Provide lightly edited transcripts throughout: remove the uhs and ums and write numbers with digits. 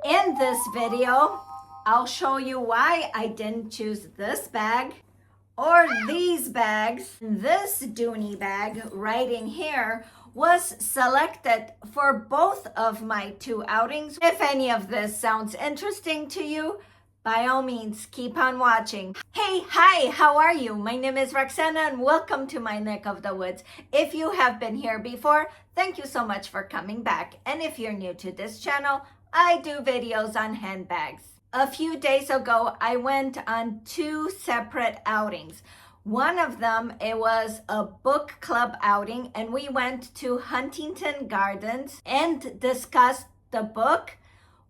In this video, I'll show you why I didn't choose this bag or these bags. This Dooney bag right in here was selected for both of my two outings. If any of this sounds interesting to you, by all means, keep on watching. Hey, hi, how are you? My name is Roxana and welcome to my neck of the woods. If you have been here before, thank you so much for coming back. And if you're new to this channel, I do videos on handbags. A few days ago, I went on two separate outings. One of them, it was a book club outing, and we went to Huntington Gardens and discussed the book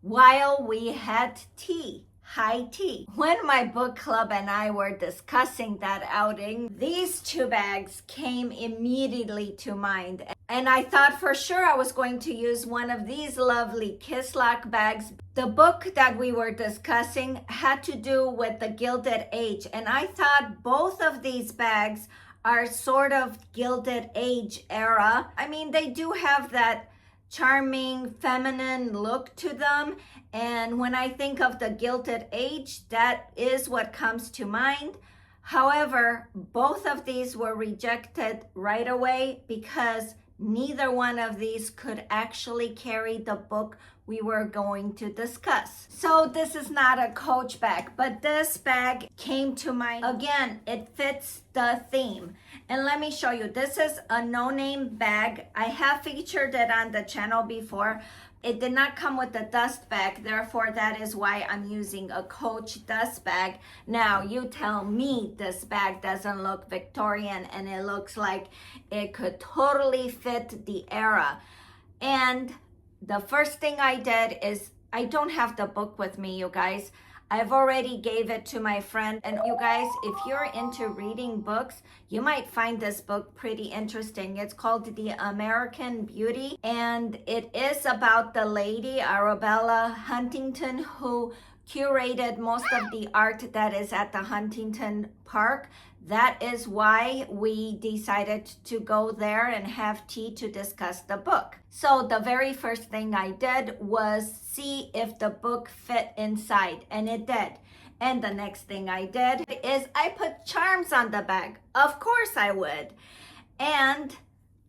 while we had tea. High tea. When my book club and I were discussing that outing, these two bags came immediately to mind. And I thought for sure I was going to use one of these lovely Kisslock bags. The book that we were discussing had to do with the Gilded Age. And I thought both of these bags are sort of Gilded Age era. I mean, they do have that charming feminine look to them, and when I think of the Gilded Age, that is what comes to mind. However, both of these were rejected right away because neither one of these could actually carry the book we were going to discuss. So this is not a Coach bag, but this bag came to mind. Again, it fits the theme. And let me show you, this is a no-name bag. I have featured it on the channel before. It did not come with the dust bag, therefore that is why I'm using a Coach dust bag. Now you tell me this bag doesn't look Victorian and it looks like it could totally fit the era. And the first thing I did is, I don't have the book with me, you guys. I've already gave it to my friend. And you guys, if you're into reading books, you might find this book pretty interesting. It's called The American Beauty, and it is about the lady, Arabella Huntington, who curated most of the art that is at the Huntington Park. That is why we decided to go there and have tea to discuss the book. So the very first thing I did was see if the book fit inside, and it did. And the next thing I did is I put charms on the bag. Of course I would. And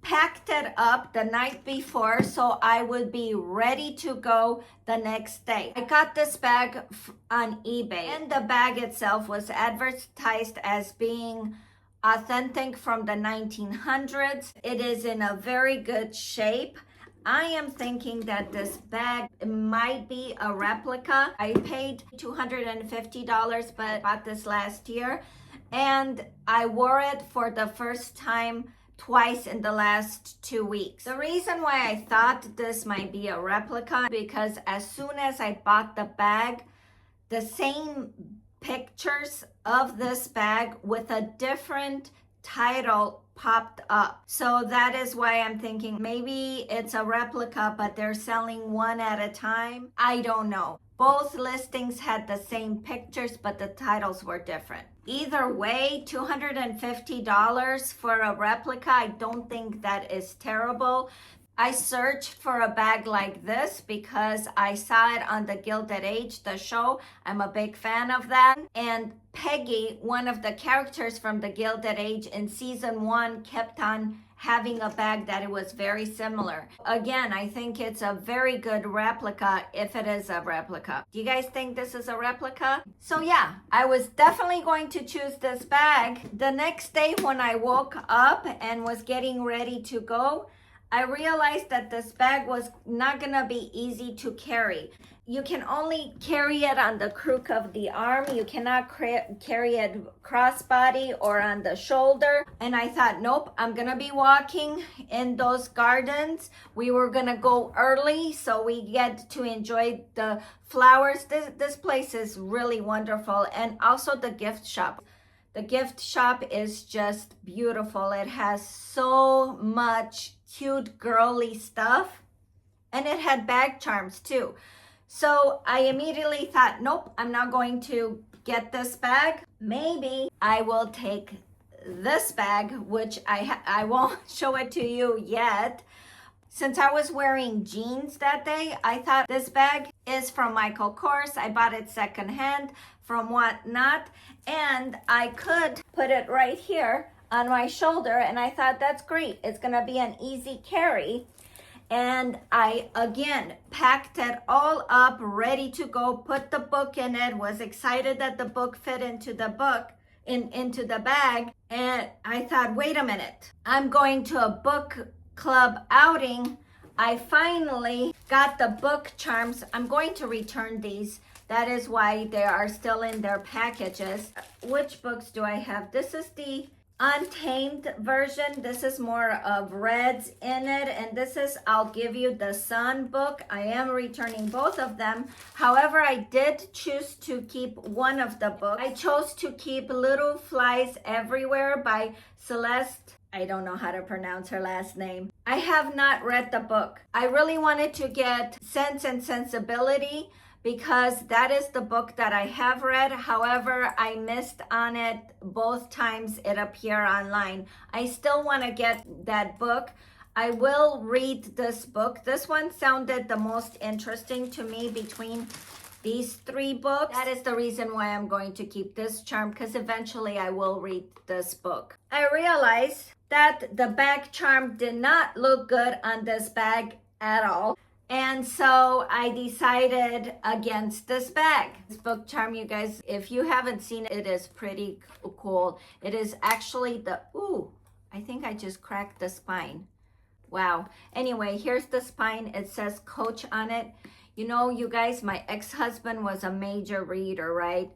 packed it up the night before so I would be ready to go the next day. I got this bag on eBay, and the bag itself was advertised as being authentic from the 1900s. It is in a very good shape. I am thinking that this bag might be a replica. I paid $250, but bought this last year, and I wore it for the first time twice in the last 2 weeks. The reason why I thought this might be a replica, because as soon as I bought the bag, the same pictures of this bag with a different title popped up. So that is why I'm thinking maybe it's a replica, but they're selling one at a time. I don't know. Both listings had the same pictures, but the titles were different. Either way, $250 for a replica, I don't think that is terrible. I searched for a bag like this because I saw it on the Gilded Age, the show. I'm a big fan of that. And Peggy, one of the characters from the Gilded Age in season 1, kept on having a bag that it was very similar. Again, I think it's a very good replica if it is a replica. Do you guys think this is a replica? So yeah, I was definitely going to choose this bag. The next day when I woke up and was getting ready to go, I realized that this bag was not gonna be easy to carry. You can only carry it on the crook of the arm. You cannot carry it crossbody or on the shoulder. And I thought, nope, I'm gonna be walking in those gardens. We were gonna go early so we get to enjoy the flowers. This place is really wonderful. And also the gift shop. The gift shop is just beautiful. It has so much cute girly stuff, and it had bag charms too. So I immediately thought, nope, I'm not going to get this bag. Maybe I will take this bag, which I won't show it to you yet. Since I was wearing jeans that day, I thought this bag is from Michael Kors. I bought it secondhand from Whatnot, and I could put it right here on my shoulder, and I thought that's great. It's gonna be an easy carry. And I again packed it all up, ready to go, put the book in it, was excited that the book fit into the book, into the bag. And I thought, wait a minute, I'm going to a book club outing. I finally got the book charms. I'm going to return these. That is why they are still in their packages. Which books do I have? This is the Untamed version. This is more of reds in it, and this is I'll Give You the Sun book. I am returning both of them. However, I did choose to keep one of the books. I chose to keep Little Flies Everywhere by Celeste. I don't know how to pronounce her last name. I have not read the book. I really wanted to get Sense and Sensibility because that is the book that I have read. However, I missed on it both times it appeared online. I still want to get that book. I will read this book. This one sounded the most interesting to me between these three books. That is the reason why I'm going to keep this charm, because eventually I will read this book. I realized that the bag charm did not look good on this bag at all. And so I decided against this bag. This book charm, you guys, if you haven't seen it, it is pretty cool. It is actually the, ooh, I think I just cracked the spine. Wow. Anyway, here's the spine. It says Coach on it. You know, you guys, my ex-husband was a major reader, right?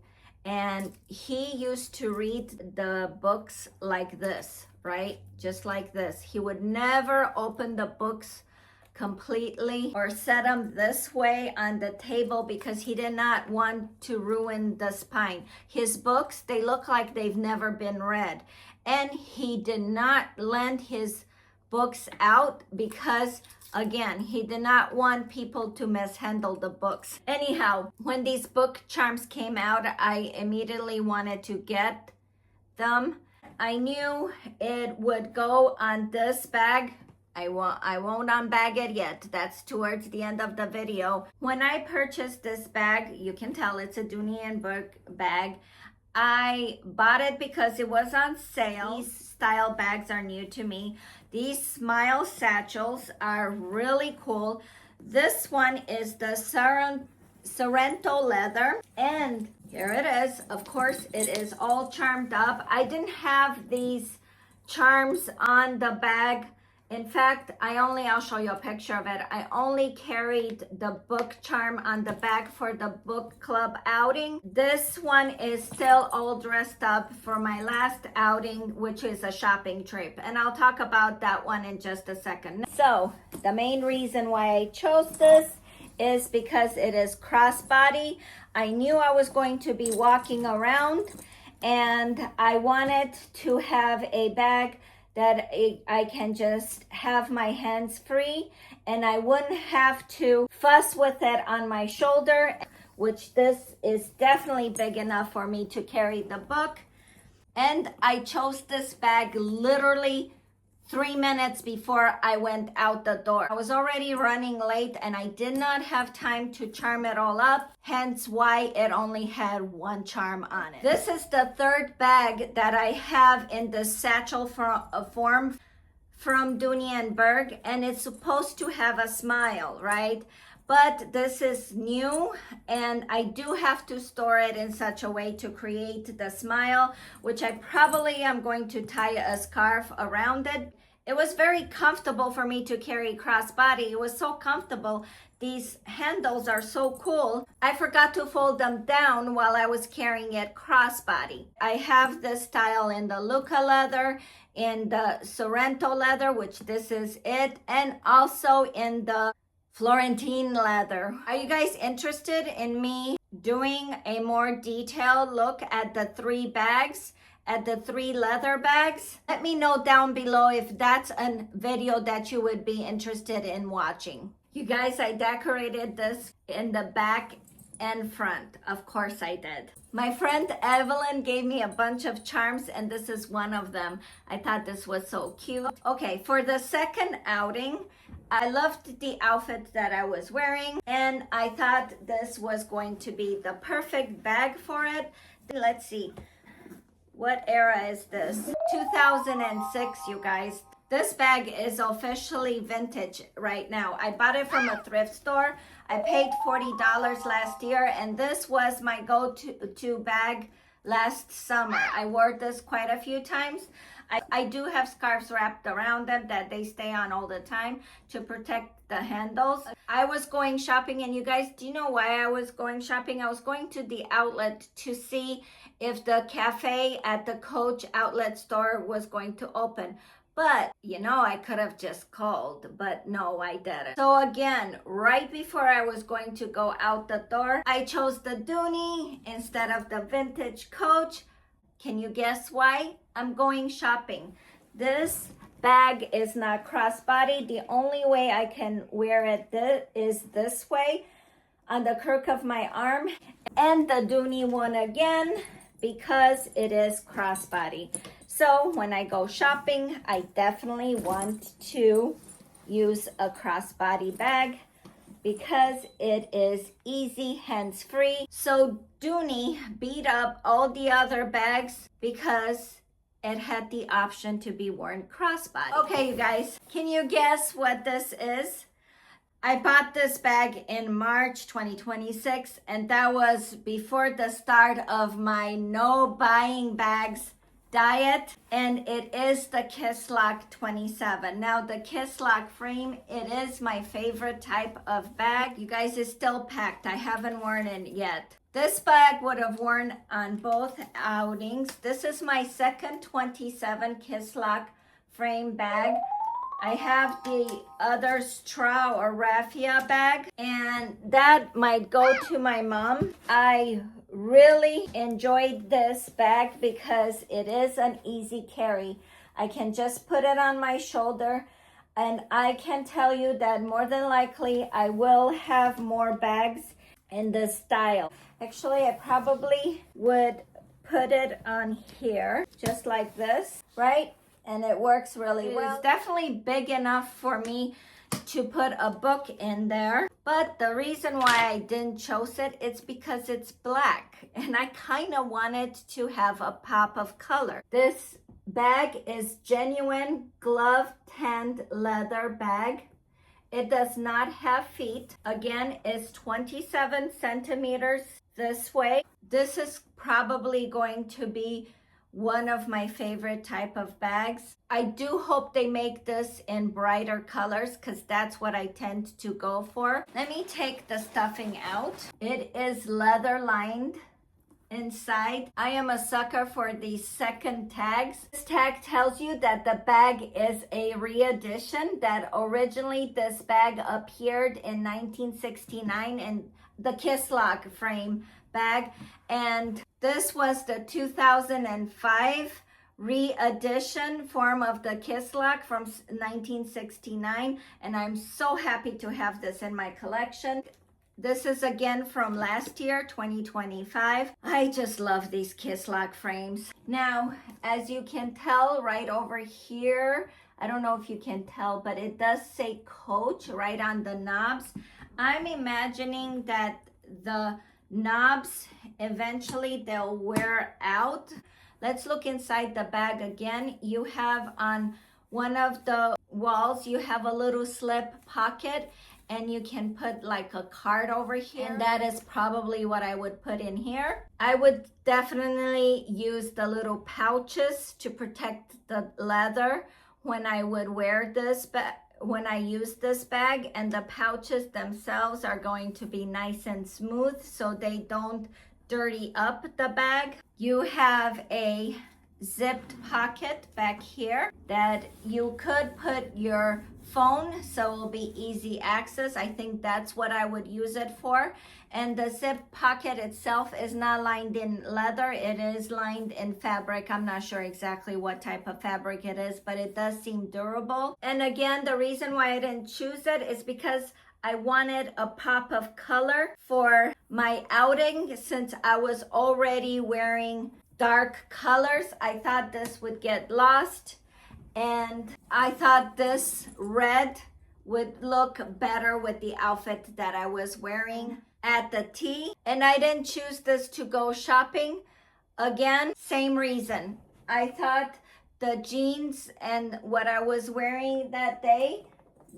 And he used to read the books like this, right? Just like this. He would never open the books completely or set them this way on the table because he did not want to ruin the spine. His books, they look like they've never been read. And he did not lend his books out because, again, he did not want people to mishandle the books. Anyhow, when these book charms came out, I immediately wanted to get them. I knew it would go on this bag. I won't unbag it yet. That's towards the end of the video. When I purchased this bag, you can tell it's a Dooney Bourke bag. I bought it because it was on sale. These style bags are new to me. These Smile satchels are really cool. This one is the Sorrento leather, and here it is. Of course, it is all charmed up. I didn't have these charms on the bag. In fact, I'll show you a picture of it. I only carried the book charm on the back for the book club outing. This one is still all dressed up for my last outing, which is a shopping trip. And I'll talk about that one in just a second. So the main reason why I chose this is because it is crossbody. I knew I was going to be walking around, and I wanted to have a bag that I can just have my hands free and I wouldn't have to fuss with it on my shoulder, which this is definitely big enough for me to carry the book. And I chose this bag literally 3 minutes before I went out the door. I was already running late and I did not have time to charm it all up, hence why it only had one charm on it. This is the third bag that I have in the satchel form from Dooney Bourke, and it's supposed to have a smile, right? But this is new and I do have to store it in such a way to create the smile, which I probably am going to tie a scarf around it. It was very comfortable for me to carry crossbody. It was so comfortable. These handles are so cool. I forgot to fold them down while I was carrying it crossbody. I have this style in the Luca leather, in the Sorrento leather, which this is it, and also in the Florentine leather. Are you guys interested in me doing a more detailed look at the three bags, at the three leather bags? Let me know down below if that's a video that you would be interested in watching. You guys, I decorated this in the back and front. Of course I did. My friend Evelyn gave me a bunch of charms and this is one of them. I thought this was so cute. Okay, for the second outing, I loved the outfit that I was wearing, and I thought this was going to be the perfect bag for it. Let's see. What era is this? 2006, you guys. This bag is officially vintage right now. I bought it from a thrift store. I paid $40 last year, and this was my go-to bag last summer. I wore this quite a few times. I do have scarves wrapped around them that they stay on all the time to protect the handles. I was going shopping, and you guys, do you know why I was going shopping? I was going to the outlet to see if the cafe at the Coach outlet store was going to open. But, you know, I could have just called, but no, I didn't. So again, right before I was going to go out the door, I chose the Dooney instead of the vintage Coach. Can you guess why? I'm going shopping. This bag is not crossbody. The only way I can wear it is this way on the crook of my arm, and the Dooney one again because it is crossbody. So when I go shopping, I definitely want to use a crossbody bag because it is easy, hands-free. So Dooney beat up all the other bags because it had the option to be worn crossbody. Okay, you guys, can you guess what this is? I bought this bag in March 2026, and that was before the start of my no buying bags diet, and it is the Kisslock 27. Now the Kisslock frame, it is my favorite type of bag. You guys, it's still packed. I haven't worn it yet. This bag would have worn on both outings. This is my second 27 Kisslock frame bag. I have the other straw or raffia bag, and that might go to my mom. I really enjoyed this bag because it is an easy carry. I can just put it on my shoulder, and I can tell you that more than likely I will have more bags in this style. Actually, I probably would put it on here just like this, right? And it works really well. It's definitely big enough for me to put a book in there. But the reason why I didn't choose it, it's because it's black. And I kind of wanted to have a pop of color. This bag is genuine glove tanned leather bag. It does not have feet. Again, it's 27 centimeters this way. This is probably going to be one of my favorite type of bags. I do hope they make this in brighter colors because that's what I tend to go for. Let me take the stuffing out. It is leather lined inside. I am a sucker for these second tags. This tag tells you that the bag is a re-edition, that originally this bag appeared in 1969 in the Kisslock frame bag, and this was the 2005 re-edition form of the Kisslock from 1969, and I'm so happy to have this in my collection. This is again from last year, 2025. I just love these Kisslock frames. Now, as you can tell right over here, I don't know if you can tell, but it does say Coach right on the knobs. I'm imagining that the knobs eventually they'll wear out. Let's look inside the bag again. You have on one of the walls, you have a little slip pocket, and you can put like a card over here, and that is probably what I would put in here. I would definitely use the little pouches to protect the leather when I would wear this, but when I use this bag, and the pouches themselves are going to be nice and smooth so they don't dirty up the bag. You have a zipped pocket back here that you could put your phone, so it'll be easy access. I think that's what I would use it for. And the zip pocket itself is not lined in leather, it is lined in fabric. I'm not sure exactly what type of fabric it is, but it does seem durable. And again, the reason why I didn't choose it is because I wanted a pop of color for my outing. Since I was already wearing dark colors, I thought this would get lost, and I thought this red would look better with the outfit that I was wearing at the tea. And I didn't choose this to go shopping. Again, same reason. I thought the jeans and what I was wearing that day,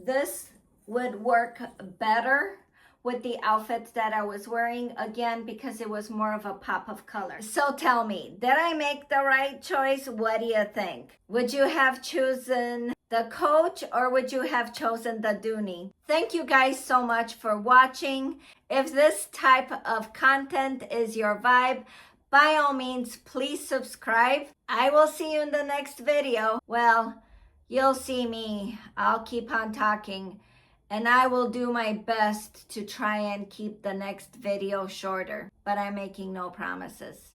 this would work better with the outfit that I was wearing, again, because it was more of a pop of color. So tell me, did I make the right choice? What do you think? Would you have chosen the Coach or would you have chosen the Dooney? Thank you guys so much for watching. If this type of content is your vibe, by all means, please subscribe. I will see you in the next video. Well, you'll see me. I'll keep on talking. And I will do my best to try and keep the next video shorter, but I'm making no promises.